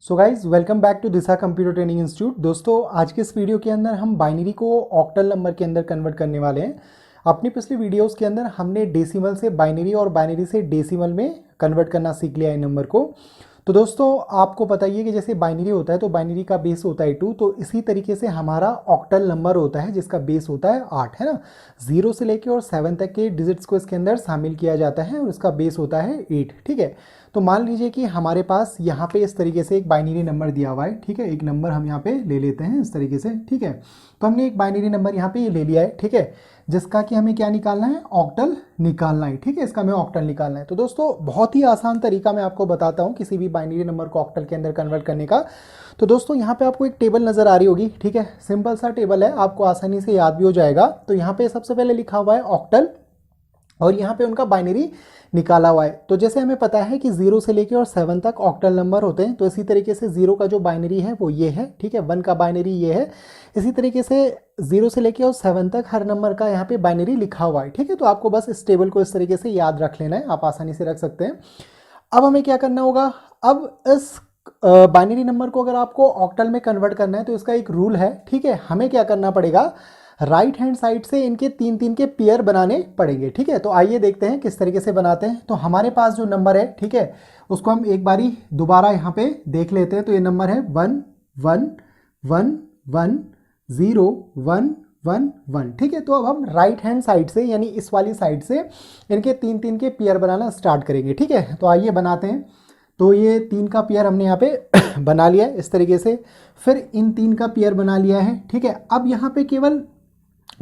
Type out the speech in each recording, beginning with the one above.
So guys welcome back to Disha computer training institute. दोस्तों आज के इस वीडियो के अंदर हम बाइनरी को ऑक्टल नंबर के अंदर कन्वर्ट करने वाले हैं। अपनी पिछली वीडियोस के अंदर हमने डेसिमल से बाइनरी और बाइनरी से डेसिमल में कन्वर्ट करना सीख लिया है नंबर को। तो दोस्तों आपको पता ही है कि जैसे बाइनरी होता है तो बाइनरी का बेस होता है 2, तो इसी तरीके से हमारा ऑक्टल नंबर होता है जिसका बेस होता है 8, है ना। 0 से लेके और 7 तक के डिजिट्स को इसके अंदर शामिल किया जाता है और इसका बेस होता है 8, ठीक है। तो मान लीजिए कि हमारे पास यहाँ पे इस तरीके से एक बाइनरी नंबर दिया हुआ है, ठीक है। एक नंबर हम यहाँ पे ले लेते हैं इस तरीके से, ठीक है। तो हमने एक बाइनरी नंबर यहाँ पे ये ले लिया है, ठीक है, जिसका कि हमें क्या निकालना है, ऑक्टल निकालना है, ठीक है। इसका हमें ऑक्टल निकालना है। तो दोस्तों बहुत ही आसान तरीका मैं आपको बताता हूँ किसी भी बाइनरी नंबर को ऑक्टल के अंदर कन्वर्ट करने का। तो दोस्तों यहाँ पे आपको एक टेबल नज़र आ रही होगी, ठीक है। सिंपल सा टेबल है, आपको आसानी से याद भी हो जाएगा। तो यहाँ पे सबसे पहले लिखा हुआ है ऑक्टल और यहाँ पे उनका बाइनरी निकाला हुआ है। तो जैसे हमें पता है कि 0 से लेके और 7 तक ऑक्टल नंबर होते हैं, तो इसी तरीके से 0 का जो बाइनरी है वो ये है, ठीक है। 1 का बाइनरी ये है। इसी तरीके से 0 से लेके और 7 तक हर नंबर का यहाँ पे बाइनरी लिखा हुआ है, ठीक है। तो आपको बस इस टेबल को इस तरीके से याद रख लेना है, आप आसानी से रख सकते हैं। अब हमें क्या करना होगा, अब इस बाइनरी नंबर को अगर आपको ऑक्टल में कन्वर्ट करना है तो इसका एक रूल है, ठीक है। हमें क्या करना पड़ेगा, राइट हैंड साइड से इनके 3-3 के पेयर बनाने पड़ेंगे, ठीक है। तो आइए देखते हैं किस तरीके से बनाते हैं। तो हमारे पास जो नंबर है, ठीक है, उसको हम एक बारी दोबारा यहाँ पे देख लेते हैं। तो ये नंबर है 1 1 1 1 0 1 1 1, ठीक है। तो अब हम राइट हैंड साइड से यानी इस वाली साइड से इनके 3-3 के पेयर बनाना स्टार्ट करेंगे, ठीक है। तो आइए बनाते हैं। तो ये 3 का पेयर हमने यहाँ पे बना लिया है इस तरीके से, फिर इन 3 का पेयर बना लिया है, ठीक है। अब यहाँ पे केवल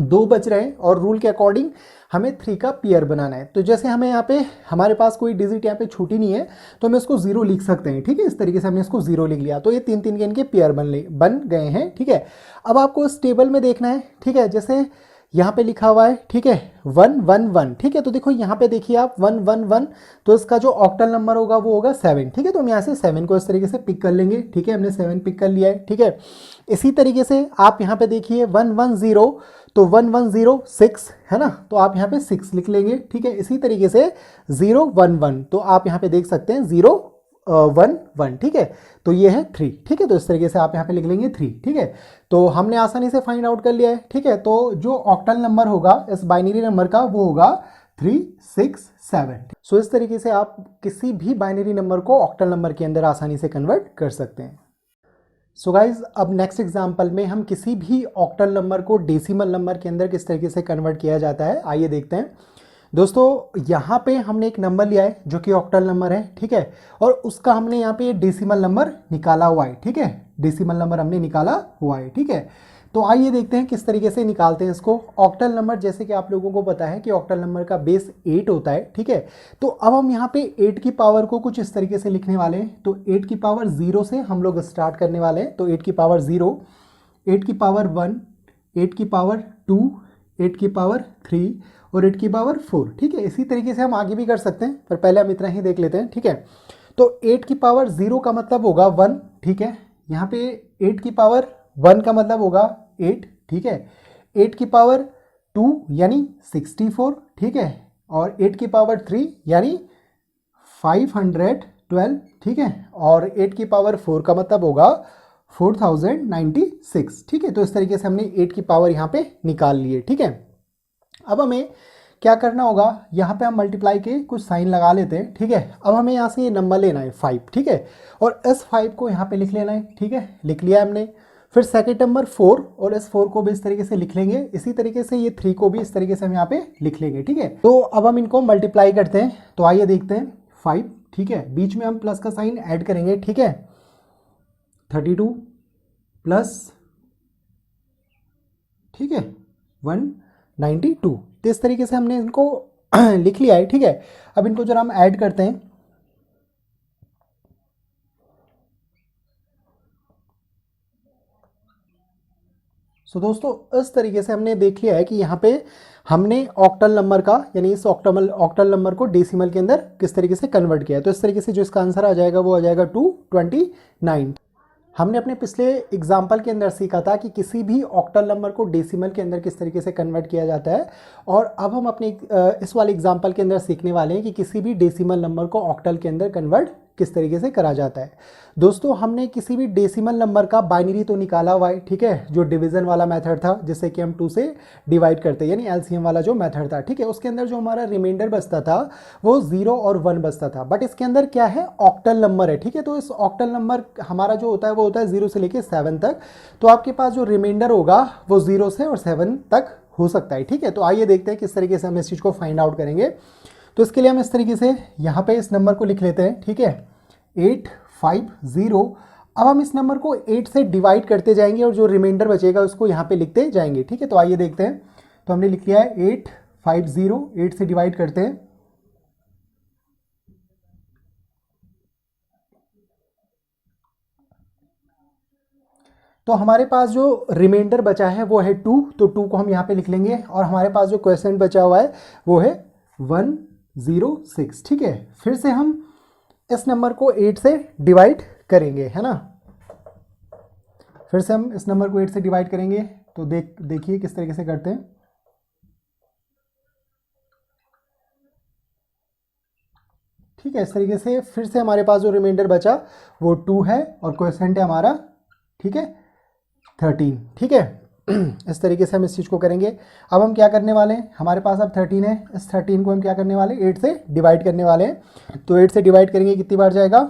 2 बच रहे हैं और रूल के अकॉर्डिंग हमें 3 का पेयर बनाना है। तो जैसे हमें यहाँ पे हमारे पास कोई डिजिट यहाँ पे छूटी नहीं है तो हम इसको 0 लिख सकते हैं, ठीक है। इस तरीके से हमने इसको 0 लिख लिया। तो ये 3-3 के इनके पेयर बन गए हैं, ठीक है। अब आपको इस टेबल में देखना है, ठीक है। जैसे यहाँ पे लिखा हुआ है, ठीक है, 1 1 1, ठीक है। तो देखो यहाँ पे देखिए आप 1 1 1, तो इसका जो ऑक्टल नंबर होगा वो होगा 7, ठीक है। तो हम यहाँ से 7 को इस तरीके से पिक कर लेंगे, ठीक है। हमने 7 पिक कर लिया है, ठीक है। इसी तरीके से आप यहाँ पे देखिए 1 1 0, तो 1 1 0 6, है ना। तो आप यहाँ पे 6 लिख लेंगे, ठीक है। इसी तरीके से 0 1 1, तो आप यहाँ पे देख सकते हैं 0 1 1, ठीक है। तो ये है 3, ठीक है। तो इस तरीके से आप यहाँ पे लिख लेंगे 3, ठीक है। तो हमने आसानी से फाइंड आउट कर लिया है, ठीक है। तो जो ऑक्टल नंबर होगा इस बाइनरी नंबर का वो होगा 3 6 7। सो इस तरीके से आप किसी भी बाइनरी नंबर को ऑक्टल नंबर के अंदर आसानी से कन्वर्ट कर सकते हैं। सो गाइज अब नेक्स्ट एग्जांपल में हम किसी भी ऑक्टल नंबर को डेसिमल नंबर के अंदर किस तरीके से कन्वर्ट किया जाता है आइए देखते हैं। दोस्तों यहाँ पे हमने एक नंबर लिया है जो कि ऑक्टल नंबर है, ठीक है, और उसका हमने यहाँ पे डेसिमल नंबर निकाला हुआ है, ठीक है। डेसिमल नंबर हमने निकाला हुआ है, ठीक है। तो आइए देखते हैं किस तरीके से निकालते हैं इसको। ऑक्टल नंबर जैसे कि आप लोगों को पता है कि ऑक्टल नंबर का बेस 8 होता है, ठीक है। तो अब हम यहाँ पे 8 की पावर को कुछ इस तरीके से लिखने वाले हैं। तो 8 की पावर 0 से हम लोग स्टार्ट करने वाले हैं। तो 8 की पावर 0, 8 की पावर 1, 8 की पावर 2, 8 की पावर 3 और 8 की पावर 4, ठीक है। इसी तरीके से हम आगे भी कर सकते हैं, पर पहले हम इतना ही देख लेते हैं, ठीक है। तो 8 की पावर 0 का मतलब होगा 1, ठीक है। यहाँ पे 8 की पावर 1 का मतलब होगा 8, ठीक है। 8 की पावर 2 यानी 64, ठीक है। और 8 की पावर 3 यानी 512, ठीक है। और 8 की पावर 4 का मतलब होगा 4096, ठीक है। तो इस तरीके से हमने 8 की पावर यहाँ पे निकाल लिए, ठीक है। अब हमें क्या करना होगा, यहाँ पे हम मल्टीप्लाई के कुछ साइन लगा लेते हैं, ठीक है। अब हमें यहाँ से ये नंबर लेना है 5, ठीक है, और इस 5 को यहाँ पे लिख लेना है, ठीक है। लिख लिया हमने। फिर सेकंड नंबर 4 और इस 4 को भी इस तरीके से लिख लेंगे। इसी तरीके से ये 3 को भी इस तरीके से हम यहाँ पे लिख लेंगे, ठीक है। तो अब हम इनको मल्टीप्लाई करते हैं। तो आइए देखते हैं 5, ठीक है, बीच में हम प्लस का साइन ऐड करेंगे, ठीक है। 32 प्लस, ठीक है, 192। तो इस तरीके से हमने इनको लिख लिया है, ठीक है। अब इनको जरा हम ऐड करते हैं। सो दोस्तों इस तरीके से हमने देख लिया है कि यहाँ पे हमने ऑक्टल नंबर का यानी इस ऑक्टल नंबर को डेसिमल के अंदर किस तरीके से कन्वर्ट किया है। तो इस तरीके से जो इसका आंसर आ जाएगा वो आ जाएगा 229। हमने अपने पिछले एग्जाम्पल के अंदर सीखा था कि किसी भी ऑक्टल नंबर को डेसिमल के अंदर किस तरीके से कन्वर्ट किया जाता है, और अब हम अपने इस वाले एग्जाम्पल के अंदर सीखने वाले हैं कि किसी भी डेसिमल नंबर को ऑक्टल के अंदर कन्वर्ट किस तरीके से करा जाता है। दोस्तों हमने किसी भी डेसिमल नंबर का बाइनरी तो निकाला हुआ है, ठीक है, जो डिवीजन वाला मेथड था जिससे कि हम 2 से डिवाइड करते हैं, यानी एलसीएम वाला जो मेथड था, ठीक है। उसके अंदर जो हमारा रिमाइंडर बचता था वो 0 और 1 बचता था, बट इसके अंदर क्या है, ऑक्टल नंबर है, ठीक है। तो इस ऑक्टल नंबर हमारा जो होता है वो होता है 0 से लेके 7 तक। तो आपके पास जो रिमाइंडर होगा वो 0 से और 7 तक हो सकता है, ठीक है। तो आइए देखते हैं किस तरीके से हम इस चीज़ को फाइंड आउट करेंगे। तो इसके लिए हम इस तरीके से यहाँ पे इस नंबर को लिख लेते हैं, ठीक है, 850। अब हम इस नंबर को 8 से डिवाइड करते जाएंगे और जो रिमाइंडर बचेगा उसको यहाँ पे लिखते जाएंगे, ठीक है। तो आइए देखते हैं। तो हमने लिख लिया है 850, 8 से डिवाइड करते हैं। तो हमारे पास जो रिमाइंडर बचा है वो है 2, तो 2 को हम यहाँ पे लिख लेंगे, और हमारे पास जो क्वेश्चन बचा हुआ है वो है 106, ठीक है। फिर से हम इस नंबर को 8 से डिवाइड करेंगे, है ना। फिर से हम इस नंबर को 8 से डिवाइड करेंगे। तो देखिए किस तरीके से करते हैं, ठीक है। इस तरीके से फिर से हमारे पास जो रिमाइंडर बचा वो 2 है और क्वेश्चन है हमारा, ठीक है, 13, ठीक है। इस तरीके से हम इस चीज़ को करेंगे। अब हम क्या करने वाले हैं, हमारे पास अब 13 है, इस 13 को हम क्या करने वाले हैं, 8 से डिवाइड करने वाले हैं। तो 8 से डिवाइड करेंगे कितनी बार जाएगा,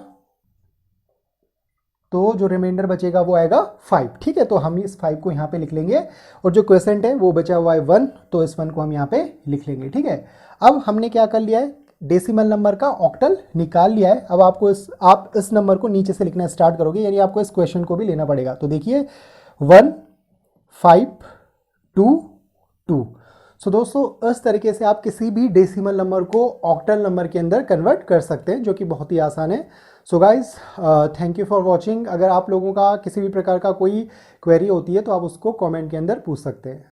तो जो रिमाइंडर बचेगा वो आएगा 5, ठीक है। तो हम इस 5 को यहाँ पे लिख लेंगे, और जो क्वेश्चन है वो बचा हुआ है 1, तो इस 1 को हम यहाँ पे लिख लेंगे, ठीक है। अब हमने क्या कर लिया है, डेसिमल नंबर का ऑक्टल निकाल लिया है। अब आप इस नंबर को नीचे से लिखना स्टार्ट करोगे, यानी आपको इस क्वेश्चन को भी लेना पड़ेगा। तो देखिए 1 5 2 2। सो दोस्तों इस तरीके से आप किसी भी डेसिमल नंबर को ऑक्टल नंबर के अंदर कन्वर्ट कर सकते हैं, जो कि बहुत ही आसान है। So guys thank you for watching. अगर आप लोगों का किसी भी प्रकार का कोई क्वेरी होती है तो आप उसको कमेंट के अंदर पूछ सकते हैं।